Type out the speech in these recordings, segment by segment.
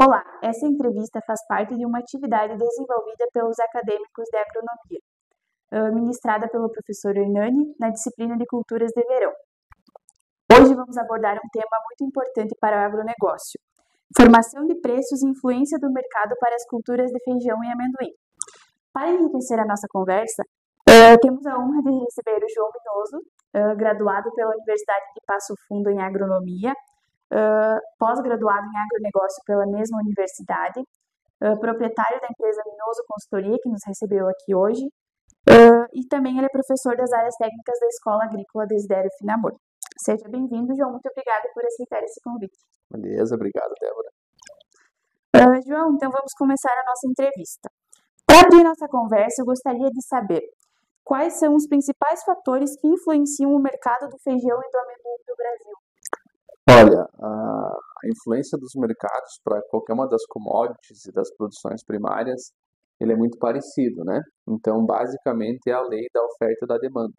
Olá, essa entrevista faz parte de uma atividade desenvolvida pelos acadêmicos de agronomia, ministrada pelo professor Hernani na disciplina de Culturas de Verão. Hoje vamos abordar um tema muito importante para o agronegócio: formação de preços e influência do mercado para as culturas de feijão e amendoim. Para enriquecer a nossa conversa, temos a honra de receber o João Minoso, graduado pela Universidade de Passo Fundo em Agronomia, pós-graduado em agronegócio pela mesma universidade, proprietário da empresa Minoso Consultoria, que nos recebeu aqui hoje, e também ele é professor das áreas técnicas da Escola Agrícola Desidério Finamor. Seja bem-vindo, João. Muito obrigada por aceitar esse convite. Beleza, obrigado, Débora. João, então vamos começar a nossa entrevista. Para abrir nossa conversa, eu gostaria de saber quais são os principais fatores que influenciam o mercado do feijão e do amendoim do Brasil. Olha, a influência dos mercados para qualquer uma das commodities e das produções primárias, ele é muito parecido, né? Então, basicamente, é a lei da oferta e da demanda.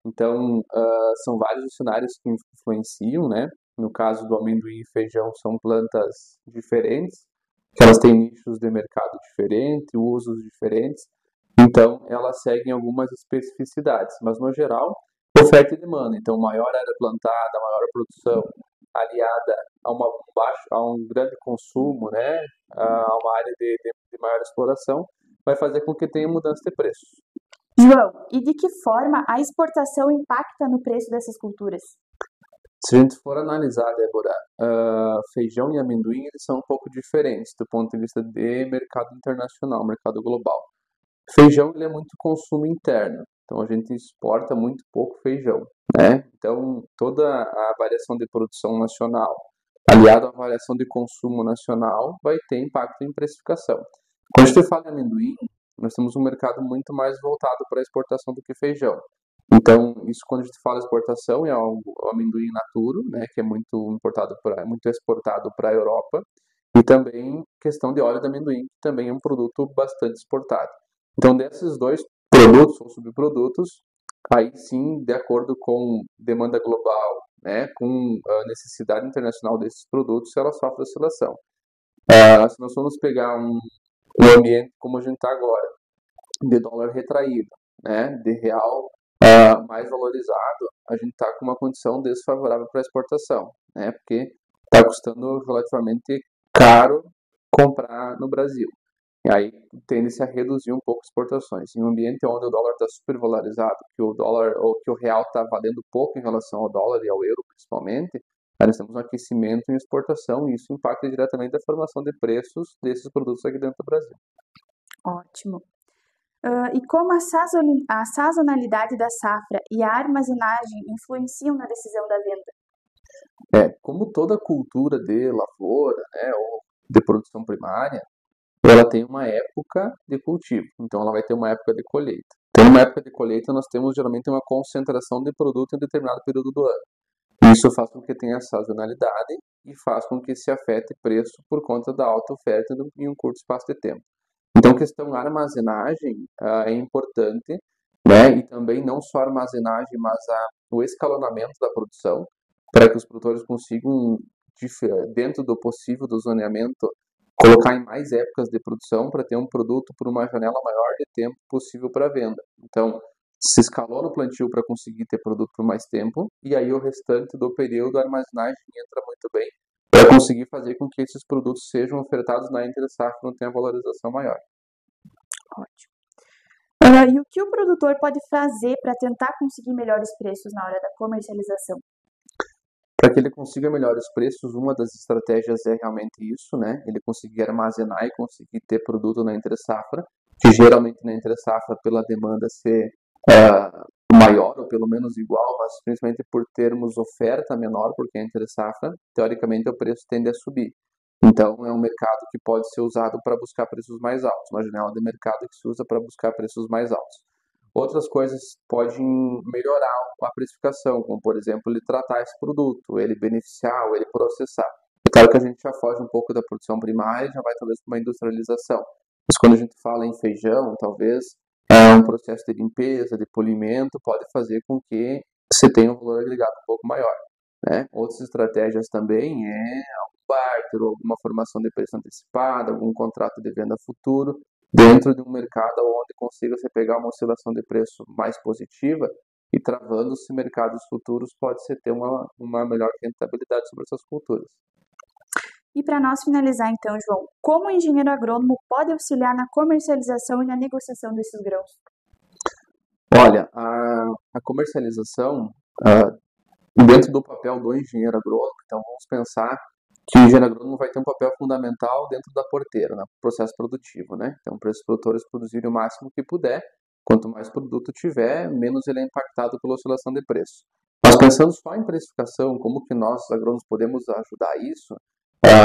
Então, são vários os cenários que influenciam, né? No caso do amendoim e feijão, são plantas diferentes, que elas têm nichos de mercado diferentes, usos diferentes, então elas seguem algumas especificidades, mas no geral, oferta e demanda. Então, maior área plantada, maior produção, aliada a um grande consumo, né, a uma área de maior exploração, vai fazer com que tenha mudança de preço. João, e de que forma a exportação impacta no preço dessas culturas? Se a gente for analisar, Débora, feijão e amendoim, eles são um pouco diferentes do ponto de vista de mercado internacional, mercado global. Feijão, ele é muito consumo interno, então a gente exporta muito pouco feijão, né? Então, toda a variação de produção nacional, aliado à variação de consumo nacional, vai ter impacto em precificação. Quando a gente fala em amendoim, nós temos um mercado muito mais voltado para a exportação do que feijão. Então, isso quando a gente fala exportação é o amendoim in naturo, né, que é muito exportado para a Europa, e também questão de óleo de amendoim, que também é um produto bastante exportado. Então, desses dois produtos ou subprodutos, aí sim, de acordo com demanda global, né, com a necessidade internacional desses produtos, ela sofre oscilação. Se nós formos pegar um ambiente como a gente está agora, de dólar retraído, né, de real mais valorizado, a gente está com uma condição desfavorável para a exportação, né, porque está custando relativamente caro comprar no Brasil. E aí tende-se a reduzir um pouco as exportações. Em um ambiente onde o dólar está supervalorizado, que o dólar ou que o real está valendo pouco em relação ao dólar e ao euro principalmente, aí nós temos um aquecimento em exportação e isso impacta diretamente a formação de preços desses produtos aqui dentro do Brasil. Ótimo. E como a sazonalidade da safra e a armazenagem influenciam na decisão da venda? Como toda cultura de lavoura, né, ou de produção primária, ela tem uma época de cultivo, então ela vai ter uma época de colheita. Então, numa época de colheita, nós temos geralmente uma concentração de produto em determinado período do ano. Isso faz com que tenha sazonalidade e faz com que se afete preço por conta da alta oferta em um curto espaço de tempo. Então, questão armazenagem é importante, né? E também não só a armazenagem, mas o escalonamento da produção, para que os produtores consigam, dentro do possível do zoneamento, colocar em mais épocas de produção para ter um produto por uma janela maior de tempo possível para venda. Então, se escalou no plantio para conseguir ter produto por mais tempo, e aí o restante do período a armazenagem entra muito bem para conseguir fazer com que esses produtos sejam ofertados na entre-safra não tenha valorização maior. Ótimo. E o que o produtor pode fazer para tentar conseguir melhores preços na hora da comercialização? Para que ele consiga melhores preços, uma das estratégias é realmente isso, né? Ele conseguir armazenar e conseguir ter produto na entre-safra, que geralmente na entre-safra, pela demanda ser maior ou pelo menos igual, mas principalmente por termos oferta menor, porque a entre-safra, teoricamente, o preço tende a subir. Então, é um mercado que pode ser usado para buscar preços mais altos, uma janela de mercado que se usa para buscar preços mais altos. Outras coisas podem melhorar a precificação, como, por exemplo, ele tratar esse produto, ele beneficiar ou ele processar. É claro que a gente já foge um pouco da produção primária e já vai talvez para uma industrialização. Mas quando a gente fala em feijão, talvez um processo de limpeza, de polimento, pode fazer com que você tenha um valor agregado um pouco maior, né? Outras estratégias também barter, ou alguma formação de preço antecipada, algum contrato de venda futuro, dentro de um mercado onde consiga você pegar uma oscilação de preço mais positiva e travando-se mercados futuros pode-se ter uma melhor rentabilidade sobre essas culturas. E para nós finalizar então, João, como o engenheiro agrônomo pode auxiliar na comercialização e na negociação desses grãos? Olha, a comercialização, dentro do papel do engenheiro agrônomo, então vamos pensar que o engenheiro agrônomo vai ter um papel fundamental dentro da porteira, no processo produtivo, né? Então, para os produtores produzirem o máximo que puder, quanto mais produto tiver, menos ele é impactado pela oscilação de preço. Mas pensando só em precificação, como que nós, agrônomos, podemos ajudar isso,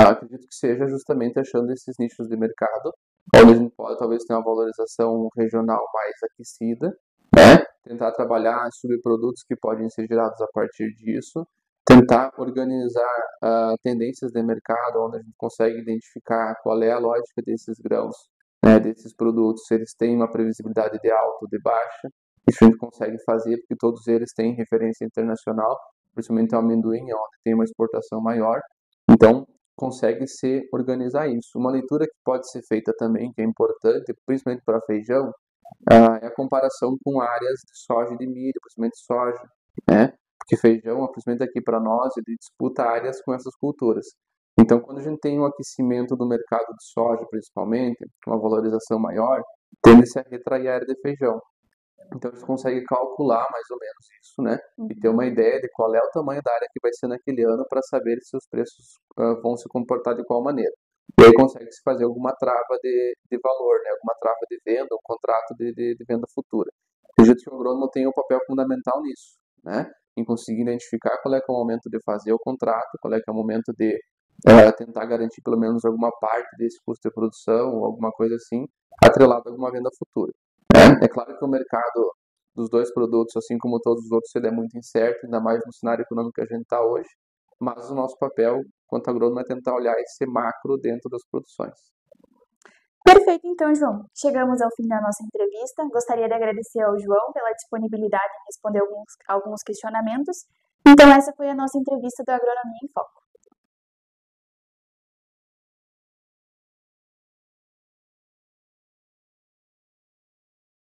acredito que seja justamente achando esses nichos de mercado, onde a gente pode talvez ter uma valorização regional mais aquecida, né? Tentar trabalhar subprodutos que podem ser gerados a partir disso, tentar organizar tendências de mercado, onde a gente consegue identificar qual é a lógica desses grãos, né, desses produtos, se eles têm uma previsibilidade de alta ou de baixa. Isso a gente consegue fazer porque todos eles têm referência internacional, principalmente o amendoim, onde tem uma exportação maior. Então, consegue se organizar isso. Uma leitura que pode ser feita também, que é importante, principalmente para feijão, é a comparação com áreas de soja e de milho, principalmente soja, né? Porque feijão, principalmente aqui para nós, ele disputa áreas com essas culturas. Então, quando a gente tem um aquecimento do mercado de soja, principalmente, uma valorização maior, tende-se a retrair a área de feijão. Então, a gente consegue calcular mais ou menos isso, né? E ter uma ideia de qual é o tamanho da área que vai ser naquele ano para saber se os preços vão se comportar de qual maneira. E aí consegue-se fazer alguma trava de valor, né? Alguma trava de venda, um contrato de venda futura. Acredito que o agrônomo tem um papel fundamental nisso, né? Em conseguir identificar qual é que é o momento de fazer o contrato, qual é que é o momento de tentar garantir pelo menos alguma parte desse custo de produção ou alguma coisa assim, atrelado a alguma venda futura. É claro que o mercado dos dois produtos, assim como todos os outros, ele é muito incerto, ainda mais no cenário econômico que a gente está hoje, mas o nosso papel, quanto agrônomo, é tentar olhar esse macro dentro das produções. Perfeito, então, João. Chegamos ao fim da nossa entrevista. Gostaria de agradecer ao João pela disponibilidade em responder alguns questionamentos. Então, essa foi a nossa entrevista do Agronomia em Foco.